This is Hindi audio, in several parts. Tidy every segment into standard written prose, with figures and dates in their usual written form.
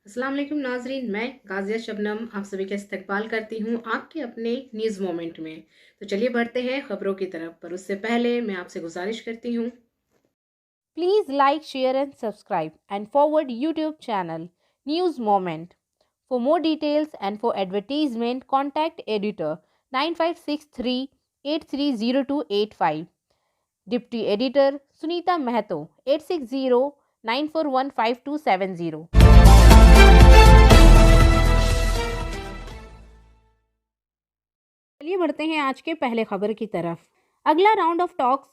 अस्सलाम वालेकुम नाजरीन, मैं गाजिया शबनम आप सभी का इस्तकबाल करती हूँ आपके अपने न्यूज़ मोमेंट में। तो चलिए बढ़ते हैं खबरों की तरफ, पर उससे पहले मैं आपसे गुजारिश करती हूँ। Please like, share and subscribe and forward YouTube channel News Moment. For more details and for advertisement contact editor 9563 830285. Deputy Editor Sunita Mahato 860 9415270. चलिए बढ़ते हैं आज के पहले खबर की तरफ। अगला राउंड ऑफ टॉक्स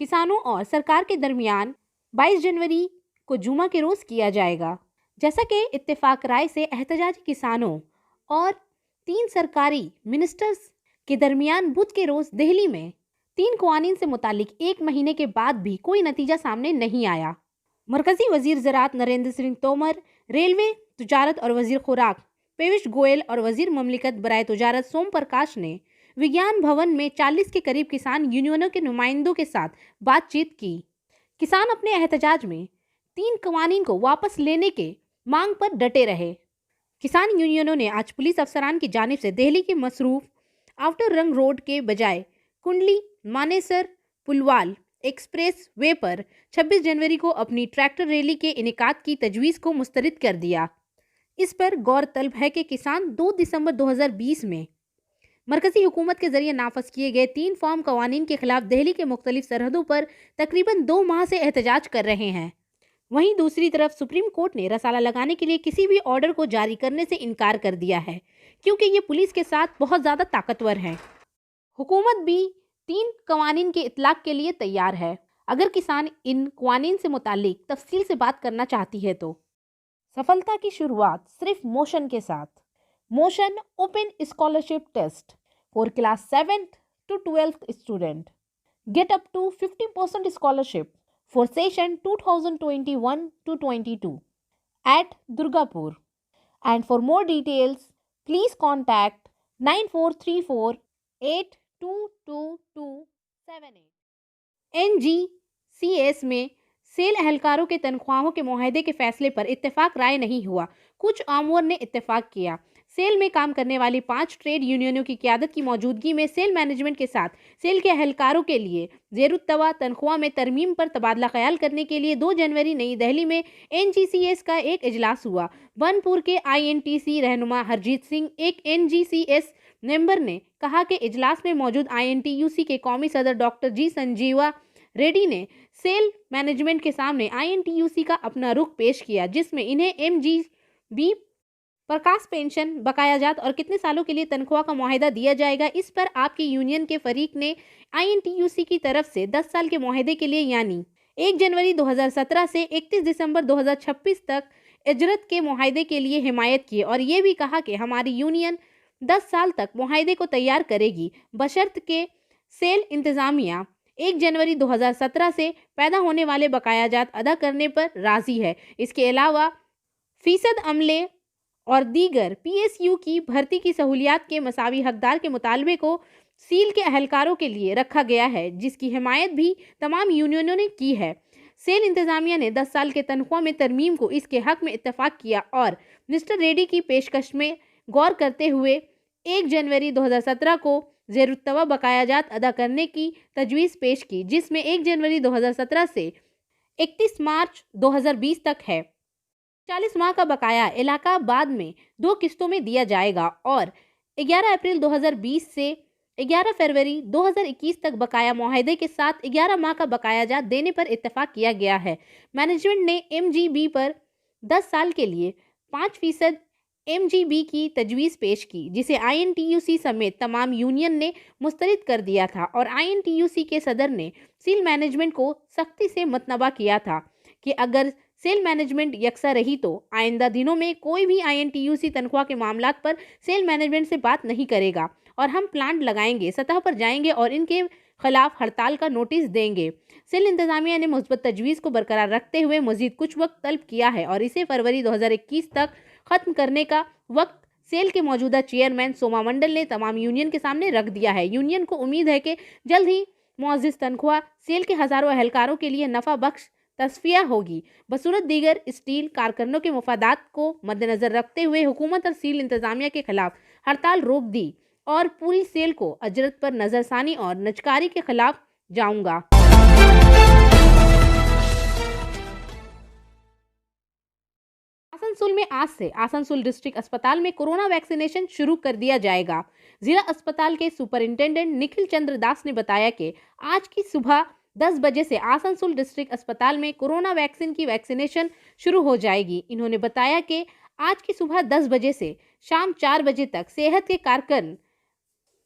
किसानों और सरकार के दरमियान 22 जनवरी को जुमा के रोज किया जाएगा। जैसा कि इत्तेफाक राय से एहतजाजी किसानों और 3 सरकारी मिनिस्टर्स के दरमियान बुध के रोज दिल्ली में 3 कवानीन से मुतालिक 1 महीने के बाद भी कोई नतीजा सामने नहीं आया। मरकजी वजीर ज़राअत नरेंद्र सिंह तोमर, रेलवे, तजारत और वजीर खुराक पीयूष गोयल और वजीर ममलिकत बराए तजारत सोम प्रकाश ने विज्ञान भवन में 40 के करीब किसान यूनियनों के नुमाइंदों के साथ बातचीत की। किसान अपने एहतजाज में 3 कवानीन को वापस लेने के मांग पर डटे रहे। किसान यूनियनों ने आज पुलिस अफसरान की जानिब से दिल्ली के मसरूफ आउटर रंग रोड के बजाय कुंडली मानेसर पुलवाल एक्सप्रेस वे पर 26 जनवरी को अपनी ट्रैक्टर रैली के इनेकाद की तजवीज़ को मुस्तरद कर दिया। इस पर गौरतलब है कि किसान 2 दिसंबर 2020 में मरकजी हुकूमत के जरिए नाफज किए गए 3 फार्म कवानीन के खिलाफ दिल्ली के मुख्तलिफ सरहदों पर तकरीबन 2 माह से एहतजाज कर रहे हैं। वहीं दूसरी तरफ सुप्रीम कोर्ट ने रसाला लगाने के लिए किसी भी ऑर्डर को जारी करने से इनकार कर दिया है, क्योंकि ये पुलिस के साथ बहुत ज़्यादा ताकतवर है। हुकूमत भी 3 कवानीन के इतलाक के लिए तैयार है, अगर किसान इन कवानीन से मुतालिक तफसील से बात करना चाहती है तो। सफलता की शुरुआत सिर्फ मोशन के साथ। Motion open scholarship test for class 7th to 12th student get up to 50% scholarship for session 2021 to 22 at Durgapur. And for more details, please contact 9434 822278. NGCS में सेल अहलकारों के तनख्वाहों के मुआहदे के फैसले पर इत्तेफाक राय नहीं हुआ। कुछ आमवर ने इत्तेफाक किया। सेल में काम करने वाली 5 ट्रेड यूनियनों की क़यादत की मौजूदगी में सेल मैनेजमेंट के साथ सेल के अहलकारों के लिए ज़ेरुत्तवा तनख्वाह में तरमीम पर तबादला ख्याल करने के लिए 2 जनवरी नई दिल्ली में NGCS का एक इजलास हुआ। बनपुर के INTC रहनुमा हरजीत सिंह, एक NGCS मेंबर, ने कहा कि इजलास में मौजूद INTUC के कौमी सदर डॉक्टर जी संजीवा रेड्डी ने सेल मैनेजमेंट के सामने INTUC का अपना रुख पेश किया, जिसमें इन्हें MGB प्रकाश पेंशन, बकायाजात और कितने सालों के लिए तनख्वाह का मुआहदा दिया जाएगा। इस पर आपकी यूनियन के फरीक ने INTUC की तरफ से 10 साल के मुआहदे के लिए यानी 1 जनवरी 2017 से 31 दिसंबर 2026 तक इजरत के मुआहदे के लिए हिमायत की और ये भी कहा कि हमारी यूनियन 10 साल तक मुआहदे को तैयार करेगी, बशर्त के सेल इंतज़ामिया 1 जनवरी 2017 से पैदा होने वाले बकायाजात अदा करने पर राज़ी है। इसके अलावा फीसद अमले और दीगर PSU की भर्ती की सहूलियात के मसावी हकदार के मुतालबे को सील के अहलकारों के लिए रखा गया है, जिसकी हिमायत भी तमाम यूनियनों ने की है। सेल इंतज़ामिया ने 10 साल के तनख्वाह में तरमीम को इसके हक में इत्तफाक किया और मिस्टर रेड्डी की पेशकश में गौर करते हुए 1 जनवरी 2017 को ज़ेरुत्तवा बकायाजात अदा करने की तजवीज़ पेश की, जिसमें 1 जनवरी 2017 से 31 मार्च 2020 तक है। 40 माह का बकाया इलाकाबाद में 2 किस्तों में दिया जाएगा और 11 अप्रैल 2020 से 11 फरवरी 2021 तक बकाया मुआहदे के साथ 11 माह का बकायाजात देने पर इत्तेफाक किया गया है। मैनेजमेंट ने MGB पर 10 साल के लिए 5% MGB की तजवीज़ पेश की, जिसे INTUC समेत तमाम यूनियन ने मुस्तरद कर दिया था और INTUC के सदर ने सील मैनेजमेंट को सख्ती से मतनबा किया था कि अगर सेल मैनेजमेंट यकसा रही तो आइंदा दिनों में कोई भी INTUC तनख्वाह के मामलात पर सेल मैनेजमेंट से बात नहीं करेगा और हम प्लांट लगाएंगे, सतह पर जाएंगे और इनके खिलाफ हड़ताल का नोटिस देंगे। सेल इंतज़ामिया ने मुस्बत तजवीज़ को बरकरार रखते हुए मजीद कुछ वक्त तलब किया है और इसे फरवरी 2021 तक ख़त्म करने का वक्त सेल के मौजूदा चेयरमैन सोमा मंडल ने तमाम यूनियन के सामने रख दिया है। यूनियन को उम्मीद है कि जल्द ही मुअज़्ज़ज़ तनख्वाह सेल के हज़ारों अहलकारों के लिए नफ़ा बख्श तस्फिया होगी। बसूरत दीगर स्टील कारखानों के मफादात को मद्देनजर रखते हुए हुकूमत और स्टील इंतजामिया के खिलाफ हड़ताल रोक दी और पूरी सेल को अजरत पर नजरसानी और नजकारी के खिलाफ जाऊंगा। आसनसोल में आज से आसनसोल डिस्ट्रिक्ट अस्पताल में कोरोना वैक्सीनेशन शुरू कर दिया जाएगा। जिला अस्पताल के सुपरिंटेंडेंट निखिल चंद्र दास ने बताया कि आज की सुबह 10 बजे से आसनसोल डिस्ट्रिक्ट अस्पताल में कोरोना वैक्सीन की वैक्सीनेशन शुरू हो जाएगी। इन्होंने बताया कि आज की सुबह 10 बजे से शाम 4 बजे तक सेहत के कारकुन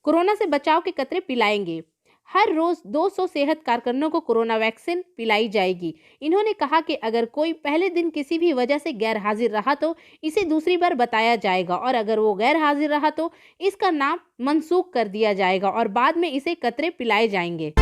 कोरोना से बचाव के कतरे पिलाएंगे। हर रोज 200 सेहत कारकुनों को कोरोना वैक्सीन पिलाई जाएगी। इन्होंने कहा कि अगर कोई पहले दिन किसी भी वजह से गैर हाजिर रहा तो इसे दूसरी बार बताया जाएगा और अगर वो गैर हाजिर रहा तो इसका नाम मनसूख कर दिया जाएगा और बाद में इसे कतरे पिलाए जाएंगे।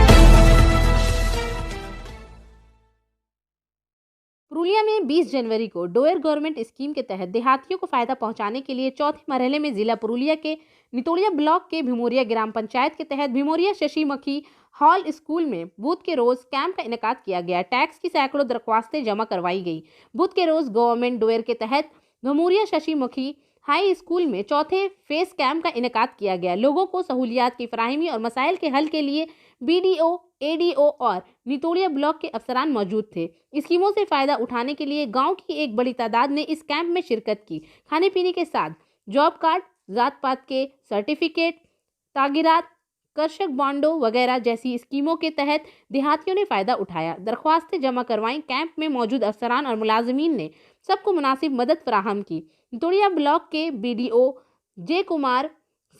पुरुलिया में 20 जनवरी को डोयर गवर्नमेंट स्कीम के तहत देहातियों को फायदा पहुंचाने के लिए चौथे मरहले में जिला पुरुलिया के नितोड़िया ब्लॉक के भिमोरिया ग्राम पंचायत के तहत भिमोरिया शशिमुखी हॉल स्कूल में बुध के रोज कैंप का इनेकाद किया गया। टैक्स की सैकड़ों दरख्वास्तें जमा करवाई गई। बुध के रोज गवर्नमेंट डोयर के तहत भिमोरिया शशिमुखी हाई स्कूल में चौथे फेस कैंप का इनेकाद किया गया। लोगों को सहूलियात की फराहमी और मसाइल के हल के लिए BDO, ADO और नितोड़िया ब्लॉक के अफसरान मौजूद थे। स्कीमों से फायदा उठाने के लिए गांव की एक बड़ी तादाद ने इस कैंप में शिरकत की। खाने पीने के साथ जॉब कार्ड, जात पात के सर्टिफिकेट, तागिरात, कृषक बॉन्डो वगैरह जैसी स्कीमों के तहत देहातियों ने फायदा उठाया। दरख्वास्तें जमा करवाई। कैंप में मौजूद अफसरान और मुलाजमीन ने सबको मुनासिब मदद फराहम की। नितोड़िया ब्लॉक के BDO जे कुमार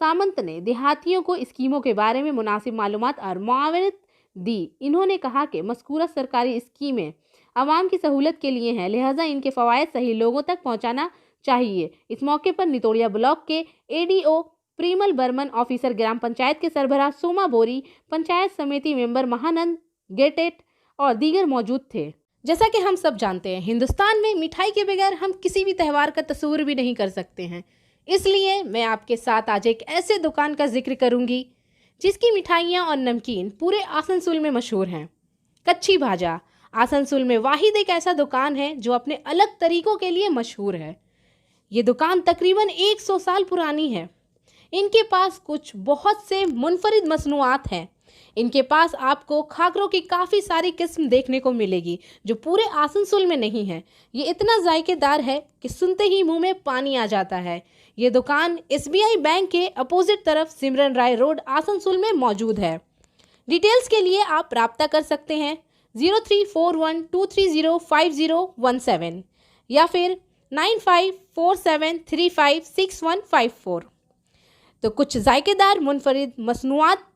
सामंत ने देहातियों को स्कीमों के बारे में मुनासिब मालूमात और मुआवनत दी। इन्होंने कहा कि मज़कूरा सरकारी स्कीमें आवाम की सहूलत के लिए हैं, लिहाजा इनके फ़वाइद सही लोगों तक पहुंचाना चाहिए। इस मौके पर नितोड़िया ब्लॉक के ADO प्रीमल बर्मन, ऑफिसर ग्राम पंचायत के सरबराह सोमा बोरी, पंचायत समिति मेंबर महानंद गेटेट और दीगर मौजूद थे। जैसा कि हम सब जानते हैं, हिंदुस्तान में मिठाई के बगैर हम किसी भी त्यौहार का तस्वुर भी नहीं कर सकते हैं। इसलिए मैं आपके साथ आज एक ऐसे दुकान का जिक्र करूंगी जिसकी मिठाइयाँ और नमकीन पूरे आसनसोल में मशहूर हैं। कच्ची भाजा आसनसोल में वाहिद एक ऐसा दुकान है जो अपने अलग तरीकों के लिए मशहूर है। ये दुकान तकरीबन 100 साल पुरानी है। इनके पास कुछ बहुत से मुनफरिद मसनूआत हैं। इनके पास आपको खाकरों की काफ़ी सारी किस्म देखने को मिलेगी जो पूरे आसनसोल में नहीं है। ये इतना जायकेदार है कि सुनते ही मुंह में पानी आ जाता है। ये दुकान SBI बैंक के अपोजिट तरफ सिमरन राय रोड आसनसोल में मौजूद है। डिटेल्स के लिए आप राब्ता कर सकते हैं 0341230517 या फिर 9547356154। तो कुछ जायकेदार मुनफरिद मसनूआत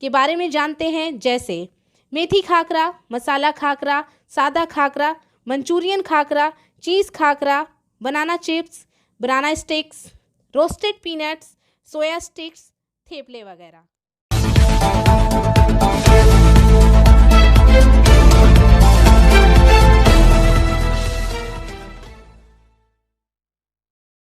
के बारे में जानते हैं, जैसे मेथी खाकरा, मसाला खाकरा, सादा खाकरा, मंचूरियन खाकरा, चीज़ खाकरा, banana chips, banana sticks, roasted peanuts, soya sticks, थेपले वगैरह।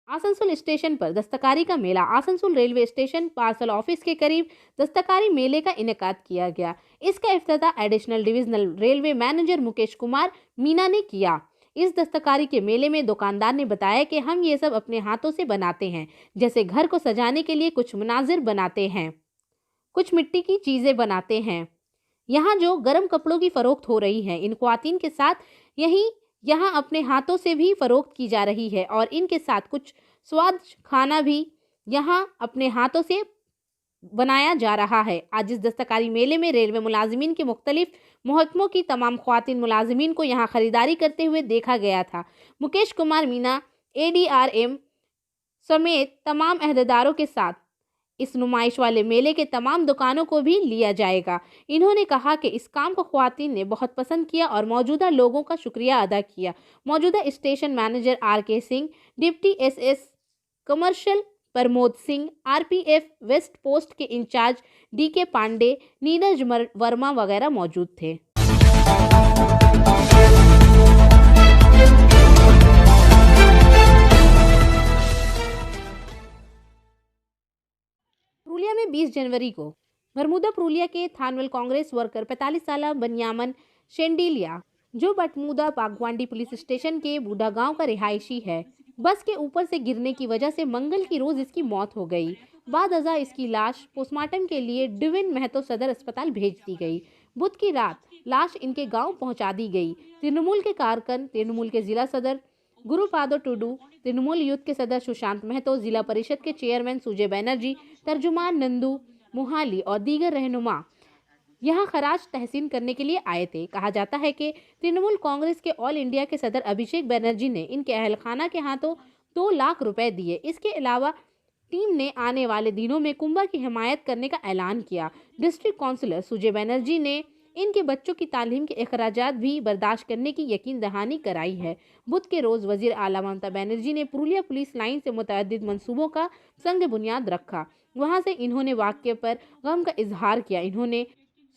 आसनसोल स्टेशन पर दस्तकारी का मेला। Asansol railway station parcel office के करीब दस्तकारी मेले का इनेकाद किया गया। इसका इफ्तिताह additional divisional railway manager Mukesh Kumar Meena ने किया। इस दस्तकारी के मेले में दुकानदार ने बताया कि हम ये सब अपने हाथों से बनाते हैं, जैसे घर को सजाने के लिए कुछ मनाजिर बनाते हैं, कुछ मिट्टी की चीज़ें बनाते हैं। यहाँ जो गर्म कपड़ों की फ़रोख्त हो रही है, इन ख्वातीन के साथ यहाँ अपने हाथों से भी फ़रोख्त की जा रही है और इनके साथ कुछ स्वाद खाना भी यहाँ अपने हाथों से बनाया जा रहा है। आज इस दस्तकारी मेले में रेलवे मुलाजिमीन के मुख्तलिफ महकमों की तमाम ख्वातीन मुलाजिमीन को यहाँ ख़रीदारी करते हुए देखा गया था। मुकेश कुमार मीना ADRM समेत तमाम अहदेदारों के साथ इस नुमाइश वाले मेले के तमाम दुकानों को भी लिया जाएगा। इन्होंने कहा कि इस काम को ख्वातीन ने बहुत पसंद किया और मौजूदा लोगों का शुक्रिया अदा किया। मौजूदा station manager RK Singh, deputy SS commercial Pramod Singh, RPF west post के इंचार्ज DK पांडे, नीरज वर्मा वगैरह मौजूद थे। पुरुलिया में 20 जनवरी को बरमूदा पुरुलिया के थानवेल कांग्रेस वर्कर 45 साल बनियामन शेंडिलिया जो बटमुदा बागवांडी पुलिस स्टेशन के बूढ़ा गांव का रिहायशी है। बस के ऊपर से गिरने की वजह से मंगल की रोज इसकी मौत हो गई। बाद अज़ा इसकी लाश पोस्टमार्टम के लिए डिविन महतो सदर अस्पताल भेज दी गई। बुध की रात लाश इनके गांव पहुंचा दी गई। तृणमूल के कारकन, तृणमूल के जिला सदर गुरुपादो टुडू, तृणमूल यूथ के सदस्य सुशांत महतो, जिला परिषद के चेयरमैन सुजय बनर्जी, तर्जुमान नंदू मोहाली और दीगर रहनुमा यहां खराज तहसीन करने के लिए आए थे। कहा जाता है कि तृणमूल कांग्रेस के ऑल इंडिया के सदर अभिषेक बनर्जी ने इनके अहलखाना के हाथों 2 लाख रुपए दिए। इसके अलावा टीम ने आने वाले दिनों में कुंभा की हिमायत करने का ऐलान किया। डिस्ट्रिक्ट काउंसिलर सुजय बनर्जी ने इनके बच्चों की तालीम के अखराजात भी बर्दाश्त करने की यकीन दहानी कराई है। बुध के रोज वजीर आला ममता बनर्जी ने पुरुलिया पुलिस लाइन से मुतअद्दिद मंसूबों का संग बुनियाद रखा। वहां से इन्होंने वाक़ये पर गम का इजहार किया। इन्होंने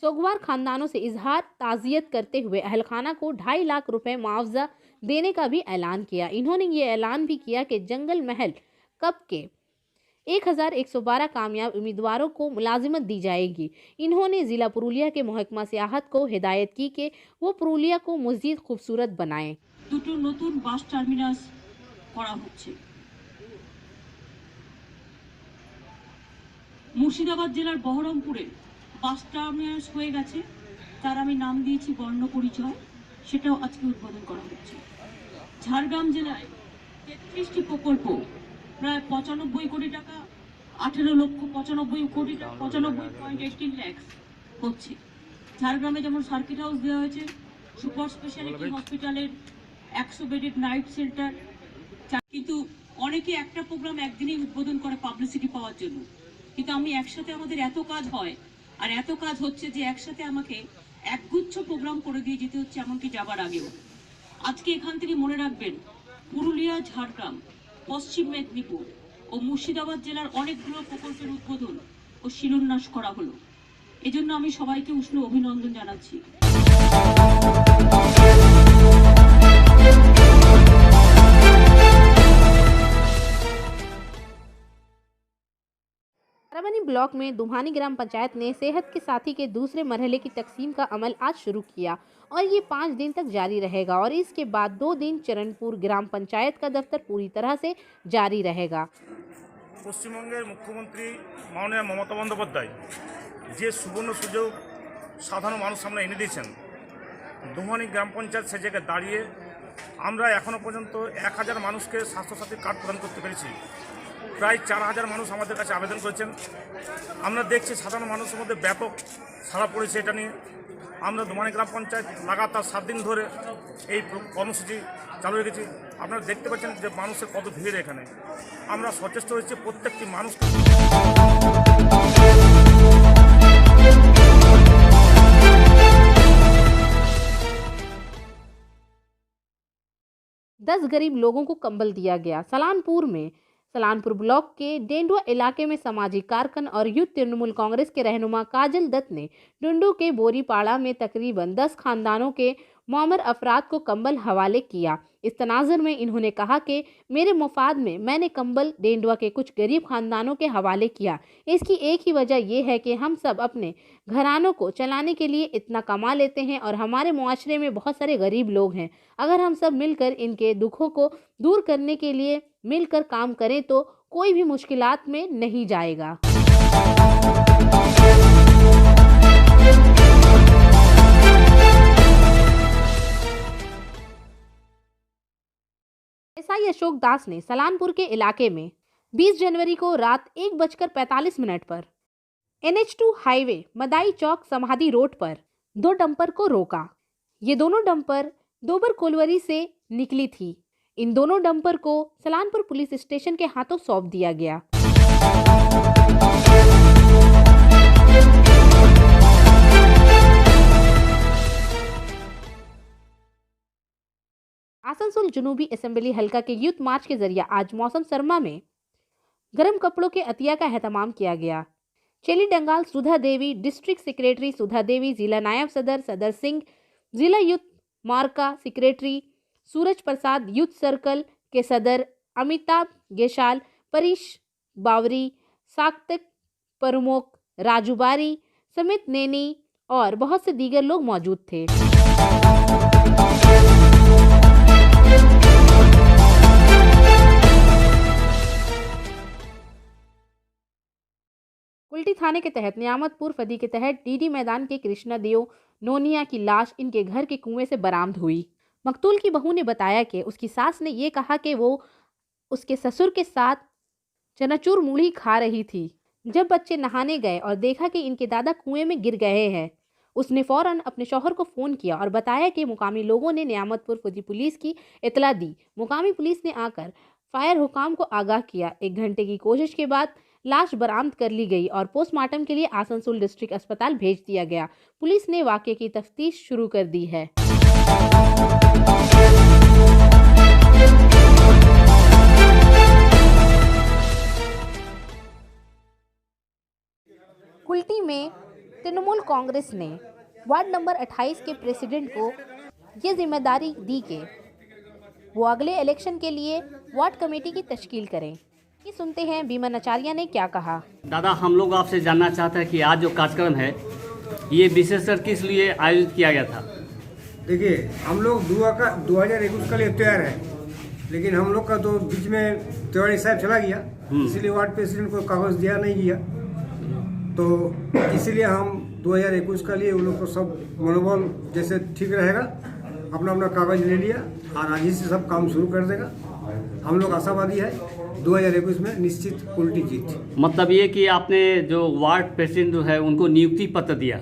सोगवार खानदानों से इजहार ताज़ियत करते हुए अहलखाना को 2.5 लाख रुपए मुआवजा देने का भी ऐलान किया। इन्होंने ये ऐलान भी किया कि जंगल महल कब के 1112 कामयाब उम्मीदवारों को मुलाजिमत दी जाएगी। इन्होंने ज़िला पुरुलिया के महकमा सियाहत को हिदायत की कि वो पुरुलिया को मज़ीद खूबसूरत बनाएं। দুটো নতুন বাস টার্মিনাস করা হচ্ছে। মুর্শিদাবাদ জেলার বহরমপুরে বাস টার্মিনাস হয়ে গেছে, তার আমি নাম দিয়েছি বর্ণ পরিচয়, সেটাও আজকে উদ্বোধন করা হচ্ছে। ঝাড়গ্রাম জেলায় 33টি প্রকল্প প্রায় 95 কোটি টাকা, 18 লক্ষ 95 কোটি টাকা, 95.18 লাখ হচ্ছে। ঝাড়গ্রামে যেমন সার্কিট হাউস দেওয়া হয়েছে, সুপার স্পেশালিটি হসপিটালের 100 বেডেড নাইট সেন্টার। কিন্তু অনেকে একটা প্রোগ্রাম একদিনেই উদ্বোধন করে পাবলিসিটি পাওয়ার জন্য, কিন্তু আমি একসাথে আমাদের এত কাজ হয় আর এত কাজ হচ্ছে যে একসাথে আমাকে একগুচ্ছ প্রোগ্রাম করে দিয়ে যেতে হচ্ছে, এমনকি যাবার আগেও। আজকে এখান থেকে মনে রাখবেন, পুরুলিয়া, ঝাড়গ্রাম, পশ্চিম মেদিনীপুর ও মুর্শিদাবাদ জেলার অনেকগুলো প্রকল্পের উদ্বোধন ও শিলান্যাস করা হলো। এজন্য আমি সবাইকে উষ্ণ অভিনন্দন জানাচ্ছি। ताराबनी ब्लॉक में दुम्हानी ग्राम पंचायत ने सेहत के साथी के दूसरे मरहले की तकसीम का अमल आज शुरू किया और ये 5 दिन तक जारी रहेगा और इसके बाद 2 दिन चरणपुर ग्राम पंचायत का दफ्तर पूरी तरह से जारी रहेगा। পশ্চিমবঙ্গের মুখ্যমন্ত্রী মাননীয় মমতা বন্দ্যোপাধ্যায় যে সুবর্ণ সুযোগ সাধারণ মানুষ সামনে এনে দিয়েছেন, দুমানি গ্রাম পঞ্চায়েত সে জায়গায় দাঁড়িয়ে আমরা এখনও পর্যন্ত 1000 মানুষকে স্বাস্থ্যসাথী কার্ড প্রদান করতে পেরেছি। প্রায় 4000 মানুষ আমাদের কাছে আবেদন করেছেন। আমরা দেখছি সাধারণ মানুষের মধ্যে ব্যাপক সাড়া পড়েছে। এটা নিয়ে আমরা দুমানি গ্রাম পঞ্চায়েত লাগাতার 7 দিন ধরে এই কর্মসূচি চালু রেখেছি। আপনারা দেখতে পাচ্ছেন যে মানুষের কত ভিড় এখানে। আমরা সচেষ্ট হয়েছি প্রত্যেকটি মানুষ। दस गरीब लोगों को कंबल दिया गया। सलानपुर ब्लॉक के डेंडुआ इलाके में सामाजिक कारकन और यूथ तृणमूल कांग्रेस के रहनुमा काजल दत्त ने डुंडू के बोरीपाड़ा में तकरीबन 10 खानदानों के मौमर अफराद को कंबल हवाले किया। इस तनाज़ुर में इन्होंने कहा कि मेरे मुफाद में मैंने कंबल डेंडुआ के कुछ गरीब खानदानों के हवाले किया। इसकी एक ही वजह यह है कि हम सब अपने घरानों को चलाने के लिए इतना कमा लेते हैं और हमारे मुआशरे में बहुत सारे गरीब लोग हैं। अगर हम सब मिलकर इनके दुखों को दूर करने के लिए मिलकर काम करें तो कोई भी मुश्किलात में नहीं जाएगा। एसआई अशोक दास ने सलानपुर के इलाके में 20 जनवरी को रात 1:45 पर NH2 हाईवे मदाई चौक समाधि रोड पर 2 डंपर को रोका। ये दोनों डंपर दोबर कोलवरी से निकली थी। इन दोनों डंपर को सलानपुर पुलिस स्टेशन के हाथों सौंप दिया गया। आसनसोल जुनूबी असेंबली हल्का के यूथ मार्च के जरिए आज मौसम सरमा में गर्म कपड़ों के अतिया का एहतमाम किया गया। चेली डंगाल सुधा देवी, डिस्ट्रिक्ट सेक्रेटरी सुधा देवी, जिला नायब सदर सदर सिंह, जिला youth मार्का secretary Suraj Prasad, youth circle के सदर अमिताभ गेशाल, परीश बावरी, साक्तक प्रमुख राजू बारी, समित नैनी और बहुत से दीगर लोग मौजूद थे। कुल्टी थाने के तहत नियामतपुर फदी के तहत डीडी मैदान के कृष्णा देव नोनिया की लाश इनके घर के कुएं से बरामद हुई। मकतूल की बहू ने बताया कि उसकी सास ने ये कहा कि वो उसके ससुर के साथ चनाचूर मूढ़ी खा रही थी। जब बच्चे नहाने गए और देखा कि इनके दादा कुएं में गिर गए हैं, उसने फौरन अपने शौहर को फ़ोन किया और बताया कि मुकामी लोगों ने नियामतपुर फौजी पुलिस की इतला दी। मुकामी पुलिस ने आकर फायर हुकाम को आगाह किया। 1 घंटे की कोशिश के बाद लाश बरामद कर ली गई और पोस्टमार्टम के लिए आसनसोल डिस्ट्रिक्ट अस्पताल भेज दिया गया। पुलिस ने वाक़ये की तफ्तीश शुरू कर दी है। कुल्टी में तृणमूल कांग्रेस ने वार्ड नंबर 28 के प्रेसिडेंट को ये जिम्मेदारी दी कि वो अगले इलेक्शन के लिए वार्ड कमेटी की तश्कील करें। ये सुनते हैं बीमन आचार्य ने क्या कहा। दादा, हम लोग आपसे जानना चाहते हैं कि आज जो कार्यक्रम है ये विशेषकर किस लिए आयोजित किया गया था? देखिए, हम लोग 2021 के लिए तैयार है, लेकिन हम लोग का तो बीच में तिवारी साहब चला गया, इसलिए वार्ड प्रेसिडेंट को कागज दिया नहीं गया। तो इसीलिए हम 2021 के लिए उन लोग को सब मनोबल जैसे ठीक रहेगा, अपना अपना कागज ले लिया और आज ही से सब काम शुरू कर देगा। हम लोग आशावादी है 2021 में निश्चित उल्टी जीत। मतलब ये कि आपने जो वार्ड प्रेसिडेंट जो है उनको नियुक्ति पत्र दिया,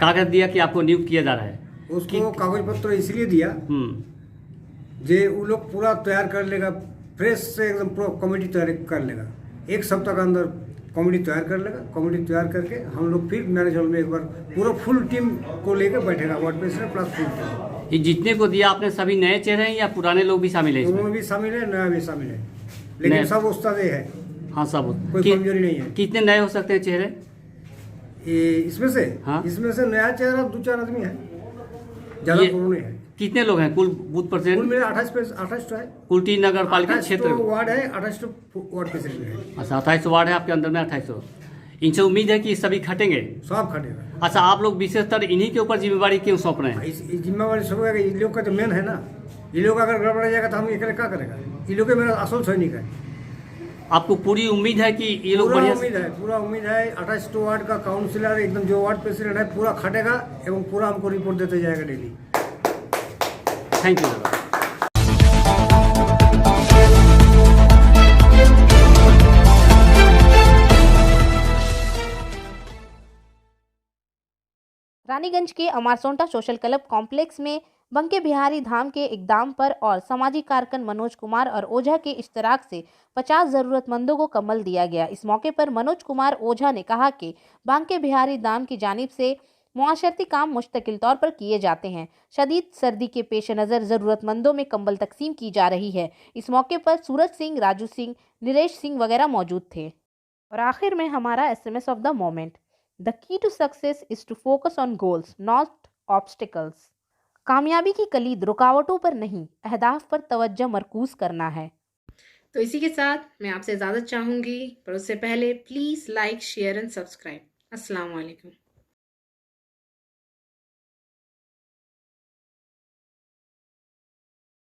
कागज दिया कि आपको नियुक्त किया जा रहा है? उसको कागज पत्र इसलिए दिया जे वो लोग पूरा तैयार कर लेगा, फ्रेश से एकदम पूरा कमेटी तैयार कर लेगा। 1 सप्ताह के अंदर कमेटी तैयार कर लेगा। कमेटी तैयार करके हम लोग फिर मैरिज हॉल में एक बार पूरा फुल टीम को लेकर बैठेगा, ward president plus full team. ये जितने को दिया आपने सभी नए चेहरे हैं या पुराने लोग भी शामिल हैं? उन्होंने भी शामिल है, नया भी शामिल है, लेकिन सब उस्तादे है। हाँ, सब। कोई कमजोरी नहीं है। कितने नए हो सकते हैं चेहरे इसमें से? हाँ? इसमें से नया चेहरा 2-4 आदमी है, ज्यादा पुराने है। कितने लोग हैं कुल बूथ प्रेसिडेंट? कुल में 28 तो है। कुल 3 नगर पालिका क्षेत्र वार्ड है, 28 वार्ड प्रेसिडेंट है। अच्छा, 28 वार्ड है आपके अंदर में। 28 इनसे उम्मीद है कि सभी खटेंगे? सब खटेगा। अच्छा, आप लोग विशेषतर इन्हीं के ऊपर जिम्मेवारी क्यों सौंप रहे हैं? इस जिम्मेवारी सब इन लोग का तो मेन है ना। ये लोग अगर गड़बड़ा जाएगा तो हम ये क्या करेगा? ये लोग मेरा असल सैनिक है। आपको पूरी उम्मीद है कि ये लोग पूरा उम्मीद है 28 वार्ड का काउंसिलर एकदम जो वार्ड प्रेसिडेंट है पूरा खटेगा एवं पूरा हमको रिपोर्ट देते जाएगा डेली। थैंक यू दादा। रानीगंज के अमारसोंटा सोशल क्लब कॉम्प्लेक्स में बंके बिहारी धाम के इकदाम पर और सामाजिक कारकुन मनोज कुमार और ओझा के इश्तराक से 50 ज़रूरतमंदों को कंबल दिया गया। इस मौके पर मनोज कुमार ओझा ने कहा कि बांके बिहारी धाम की जानिब से मुआशरती काम मुस्तकिल तौर पर किए जाते हैं। शदीद सर्दी के पेश नज़र ज़रूरतमंदों में कंबल तकसीम की जा रही है। इस मौके पर सूरज सिंह, राजू सिंह, नरेश सिंह वगैरह मौजूद थे। और आखिर में हमारा SMS of the moment. The key to success is to focus on goals not obstacles. कामयाबी की कलीद रुकावटों पर नहीं, अहदाफ पर तवज्जो मरकूज करना है। तो इसी के साथ मैं आपसे इजाज़त चाहूँगी, पर उससे पहले please like, share and subscribe. अस्सलाम वालेकुम।